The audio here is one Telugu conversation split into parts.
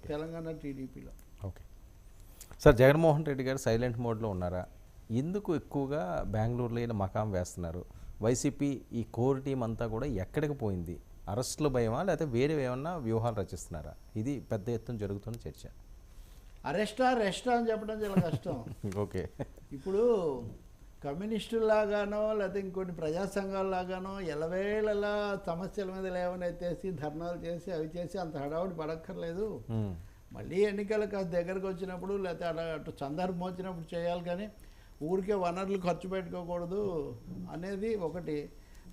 తెలంగాణ టీడీపీలో. ఓకే సార్, జగన్మోహన్ రెడ్డి గారు సైలెంట్ మోడ్లో ఉన్నారా? ఎందుకు ఎక్కువగా బెంగళూరులో ఈయన మకాం వేస్తున్నారు? వైసీపీ ఈ కోర్ టీం అంతా కూడా ఎక్కడికి పోయింది? అరెస్టుల భయమా, లేకపోతే వేరే ఏమన్నా వ్యూహాలు రచిస్తున్నారా? ఇది పెద్ద ఎత్తున జరుగుతున్న చర్చ. రెస్టా అని చెప్పడం చాలా కష్టం. ఓకే, ఇప్పుడు కమ్యూనిస్టులాగానో లేకపోతే ఇంకొన్ని ప్రజా సంఘాలలాగానో ఎలవేళలా సమస్యల మీద లేవనెత్తేసి ధర్నాలు చేసి అవి చేసి అంత హడావుడి పడక్కర్లేదు. మళ్ళీ ఎన్నికలు కాస్త దగ్గరకు వచ్చినప్పుడు లేకపోతే అటు సందర్భం వచ్చినప్పుడు చేయాలి, కానీ ఊరికే వనరులు ఖర్చు పెట్టుకోకూడదు అనేది ఒకటి.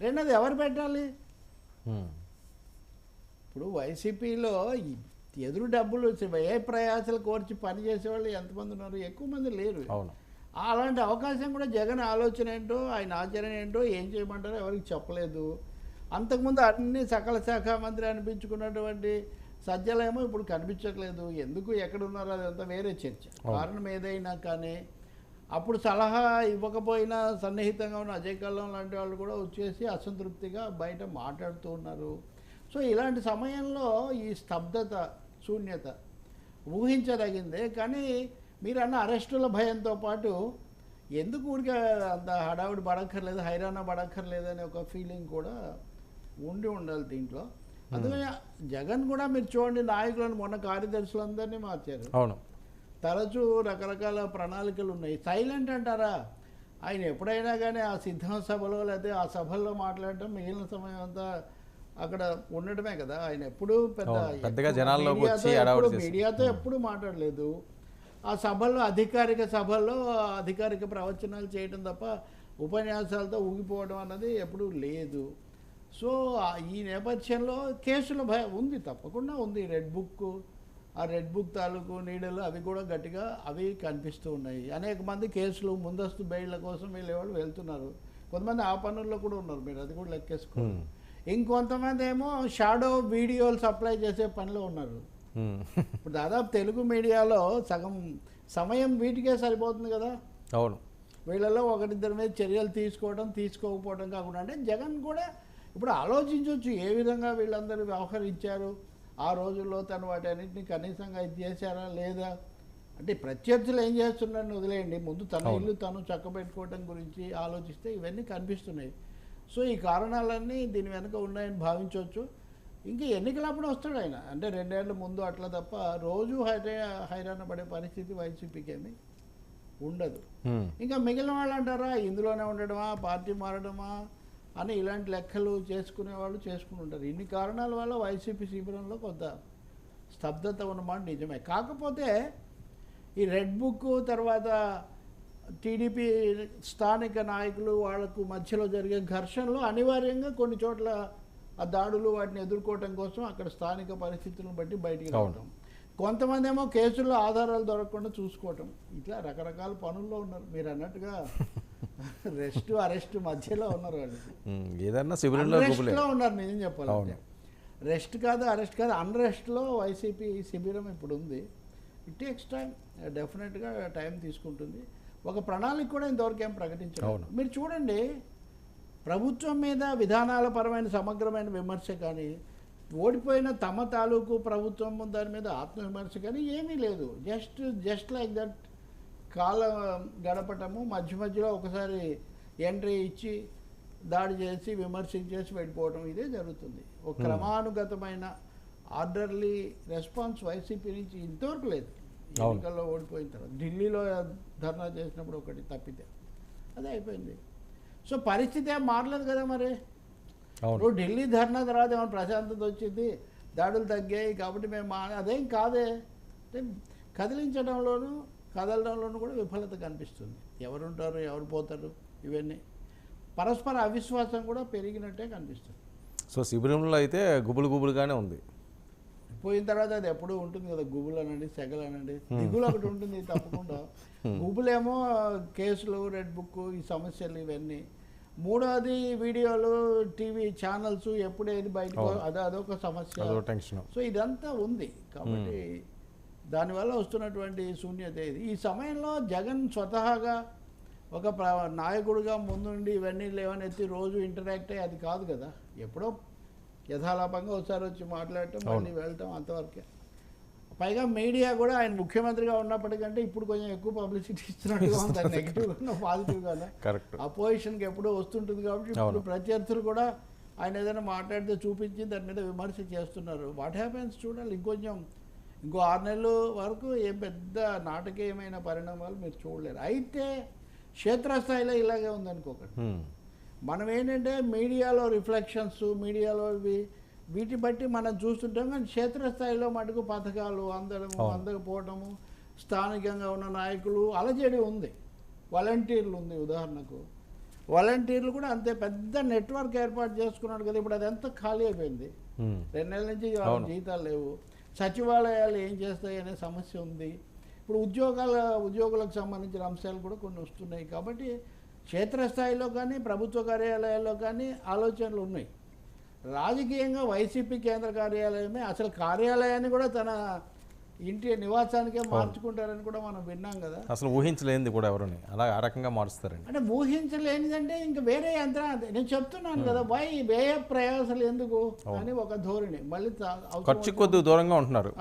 రెండోది ఎవరు పెట్టాలి? ఇప్పుడు వైసీపీలో ఎదురు డబ్బులు ఏ ప్రయాసాలు కోర్చి పని చేసేవాళ్ళు ఎంతమంది ఉన్నారు? ఎక్కువ మంది లేరు. అవును. అలాంటి అవకాశం కూడా జగన్ ఆలోచన ఏంటో ఆయన ఆచరణ ఏంటో ఏం చేయమంటారో ఎవరికి చెప్పలేదు. అంతకుముందు అన్ని సకల శాఖ మంత్రి అనిపించుకున్నటువంటి సజ్జలేమో ఇప్పుడు కనిపించట్లేదు. ఎందుకు ఎక్కడున్నారో అదంతా వేరే చర్చ. కారణం ఏదైనా కానీ అప్పుడు సలహా ఇవ్వకపోయినా సన్నిహితంగా ఉన్న అజయ్ కల్లం లాంటి వాళ్ళు కూడా వచ్చేసి అసంతృప్తిగా బయట మాట్లాడుతూ ఉన్నారు. సో ఇలాంటి సమయంలో ఈ స్తబ్దత, శూన్యత ఊహించదగిందే. కానీ మీరు అన్న అరెస్టుల భయంతో పాటు ఎందుకు ఊరికే అంత హడావుడి పడక్కర్లేదు, హైరాణ పడక్కర్లేదు అనే ఒక ఫీలింగ్ కూడా ఉండాలి దీంట్లో. అందుకని జగన్ కూడా మీరు చూడండి, నాయకులను మొన్న కార్యదర్శులందరినీ మార్చారు. అవును. తరచూ రకరకాల ప్రణాళికలు ఉన్నాయి. సైలెంట్ అంటారా? ఆయన ఎప్పుడైనా కానీ ఆ సిద్ధం సభలో లేకపోతే ఆ సభల్లో మాట్లాడటం, మిగిలిన సమయం అంతా అక్కడ ఉండటమే కదా. ఆయన ఎప్పుడు పెద్దగా జనాల్లోకి వచ్చి మీడియాతో ఎప్పుడు మాట్లాడలేదు. ఆ సభల్లో అధికారిక సభల్లో అధికారిక ప్రవచనాలు చేయడం తప్ప ఉపన్యాసాలతో ఊగిపోవడం అన్నది ఎప్పుడూ లేదు. సో ఈ నేపథ్యంలో కేసుల భయం ఉంది, తప్పకుండా ఉంది. ఆ రెడ్ బుక్ తాలూకు నీడలు అవి కూడా గట్టిగా అవి కనిపిస్తూ ఉన్నాయి. అనేక మంది కేసులు ముందస్తు బెయిళ్ల కోసం వెళ్ళేవాళ్ళు వెళ్తున్నారు. కొంతమంది ఆ పనుల్లో కూడా ఉన్నారు, మీరు అది కూడా లెక్కేసుకోండి. ఇంకొంతమంది ఏమో షాడో వీడియోలు సప్లై చేసే పనిలో ఉన్నారు. ఇప్పుడు దాదాపు తెలుగు మీడియాలో సగం సమయం వీటికే సరిపోతుంది కదా. అవును. వీళ్ళలో ఒకరిద్దరి మీద చర్యలు తీసుకోకపోవడం కాకుండా, అంటే జగన్ కూడా ఇప్పుడు ఆలోచించవచ్చు ఏ విధంగా వీళ్ళందరూ వ్యవహరించారు, ఆ రోజుల్లో తను వాటన్నిటిని కనీసంగా ఇది చేశారా లేదా. అంటే ప్రత్యర్థులు ఏం చేస్తున్నారని వదిలేయండి, ముందు తన ఇల్లు తను చక్కబెట్టుకోవడం గురించి ఆలోచిస్తే ఇవన్నీ కనిపిస్తున్నాయి. సో ఈ కారణాలన్నీ దీని వెనుక ఉన్నాయని భావించవచ్చు. ఇంకా ఎన్నికలప్పుడు వస్తాడు ఆయన, అంటే 2 ఏళ్ల ముందు అట్లా తప్ప రోజు హైరాణ పడే పరిస్థితి వైసీపీకి ఏమి ఉండదు. ఇంకా మిగిలిన వాళ్ళు అంటారా ఇందులోనే ఉండడమా, పార్టీ మారడమా అని ఇలాంటి లెక్కలు చేసుకునేవాళ్ళు చేసుకుని ఉంటారు. ఇన్ని కారణాల వల్ల వైసీపీ శిబిరంలో కొంత స్తబ్దత ఉన్నమాట నిజమే. కాకపోతే ఈ రెడ్ బుక్ తర్వాత టీడీపీ స్థానిక నాయకులు వాళ్ళకు మధ్యలో జరిగే ఘర్షణలు అనివార్యంగా కొన్ని చోట్ల ఆ దాడులు వాటిని ఎదుర్కోవటం కోసం అక్కడ స్థానిక పరిస్థితులను బట్టి బయటికి రావడం, కొంతమంది ఏమో కేసుల్లో ఆధారాలు దొరకకుండా చూసుకోవటం, ఇట్లా రకరకాల పనుల్లో ఉన్నారు. మీరు అన్నట్టుగా అరెస్ట్ మధ్యలో ఉన్నారు వాళ్ళు. ఏదన్నా అన్రెస్ట్లో ఉన్నారు నిజం చెప్పాలంటే. అరెస్ట్ కాదు అన్రెస్ట్లో వైసీపీ శిబిరం ఇప్పుడు ఉంది. ఇట్ టేక్స్ టైం, డెఫినెట్గా టైం తీసుకుంటుంది. ఒక ప్రణాళిక కూడా ఇంతవరకు ఏం ప్రకటించారు. మీరు చూడండి, ప్రభుత్వం మీద విధానాల పరమైన సమగ్రమైన విమర్శ కానీ, ఓడిపోయిన తమ తాలూకు ప్రభుత్వం దాని మీద ఆత్మవిమర్శ కానీ ఏమీ లేదు. జస్ట్ లైక్ దట్ కాలం గడపటము, మధ్యలో ఒకసారి ఎంట్రీ ఇచ్చి దాడి చేసి విమర్శించేసి వెళ్ళిపోవడం, ఇదే జరుగుతుంది. ఒక క్రమానుగతమైన ఆర్డర్లీ రెస్పాన్స్ వైసీపీ నుంచి ఇంతవరకు లేదు. ఎన్నికల్లో ఓడిపోయిన తర్వాత ఢిల్లీలో ధర్నా చేసినప్పుడు ఒకటి తప్పితే అదే అయిపోయింది. సో పరిస్థితి ఏం మారలేదు కదా. మరి ఇప్పుడు ఢిల్లీ ధర్నా తర్వాత ఏమైనా ప్రశాంతత వచ్చింది, దాడులు తగ్గాయి కాబట్టి మేము అదేం కాదే. అంటే కదలడంలోనూ కూడా విఫలత కనిపిస్తుంది. ఎవరు ఉంటారు, ఎవరు పోతారు, ఇవన్నీ పరస్పర అవిశ్వాసం కూడా పెరిగినట్టే కనిపిస్తుంది. సో శిబిరంలో అయితే గుబులుగానే ఉంది. పోయిన తర్వాత అది ఎప్పుడూ ఉంటుంది కదా, గుబులు అనండి, సెగలు అనండి, దిగులు ఒకటి ఉంటుంది తప్పకుండా. గుబులేమో కేసులు, రెడ్ బుక్, ఈ సమస్యలు ఇవన్నీ. మూడోది వీడియోలు, టీవీ ఛానల్స్ ఎప్పుడు ఏది బయటకు అదొక సమస్య. సో ఇదంతా ఉంది కాబట్టి దానివల్ల వస్తున్నటువంటి శూన్యత ఇది. ఈ సమయంలో జగన్ స్వతహాగా ఒక నాయకుడిగా ముందుండి ఇవన్నీ లేవనెత్తి రోజు ఇంటరాక్ట్ అయ్యి అది కాదు కదా. ఎప్పుడో యథాలాపంగా ఒకసారి వచ్చి మాట్లాడటం, మళ్ళీ వెళ్ళటం, అంతవరకే. పైగా మీడియా కూడా ఆయన ముఖ్యమంత్రిగా ఉన్నప్పటికంటే ఇప్పుడు కొంచెం ఎక్కువ పబ్లిసిటీ ఇస్తున్నట్టుగా ఉంది, నెగిటివ్గా పాజిటివ్గా. కరెక్ట్. అపోజిషన్కి ఎప్పుడూ వస్తుంటుంది కాబట్టి ఇప్పుడు ప్రత్యర్థులు కూడా ఆయన ఏదైనా మాట్లాడితే చూపించి దాని మీద విమర్శ చేస్తున్నారు. వాట్ హ్యాపెన్స్ చూడాలి. ఇంకో 6 నెలల వరకు ఏం పెద్ద నాటకీయమైన పరిణామాలు మీరు చూడలేరు. అయితే క్షేత్రస్థాయిలో ఇలాగే ఉందనుకోకండి. మనం ఏంటంటే మీడియాలో రిఫ్లెక్షన్స్, మీడియాలో వీటి బట్టి మనం చూస్తుంటాం, కానీ క్షేత్రస్థాయిలో మటుకు పథకాలు అందకపోవటము, స్థానికంగా ఉన్న నాయకులు అలజడి ఉంది, వాలంటీర్లు ఉంది. ఉదాహరణకు వాలంటీర్లు కూడా అంతే పెద్ద నెట్వర్క్ ఏర్పాటు చేసుకున్నాడు కదా, ఇప్పుడు అదంతా ఖాళీ అయిపోయింది. 2 నెలల నుంచి జీతాలు లేవు. సచివాలయాలు ఏం చేస్తాయి అనే సమస్య ఉంది. ఇప్పుడు ఉద్యోగులకు సంబంధించిన అంశాలు కూడా కొన్ని వస్తున్నాయి. కాబట్టి క్షేత్రస్థాయిలో కానీ ప్రభుత్వ కార్యాలయాల్లో కానీ ఆలోచనలు ఉన్నాయి. రాజకీయంగా వైసీపీ కేంద్ర కార్యాలయమే అసలు కార్యాలయాన్ని కూడా తన ఇంటి నివాసానికే మార్చుకుంటారని కూడా మనం విన్నాం కదా. అసలు ఊహించలేనిది కూడా ఎవరు అలా ఆ రకంగా మారుస్తారండి. అంటే ఊహించలేనిదంటే ఇంకా వేరే యంత్రం. నేను చెప్తున్నాను కదా, వ్యయ ప్రయాసాలు ఎందుకు అని ఒక ధోరణి. మళ్ళీ ఖర్చు కొద్ది దూరంగా ఉంటున్నారు.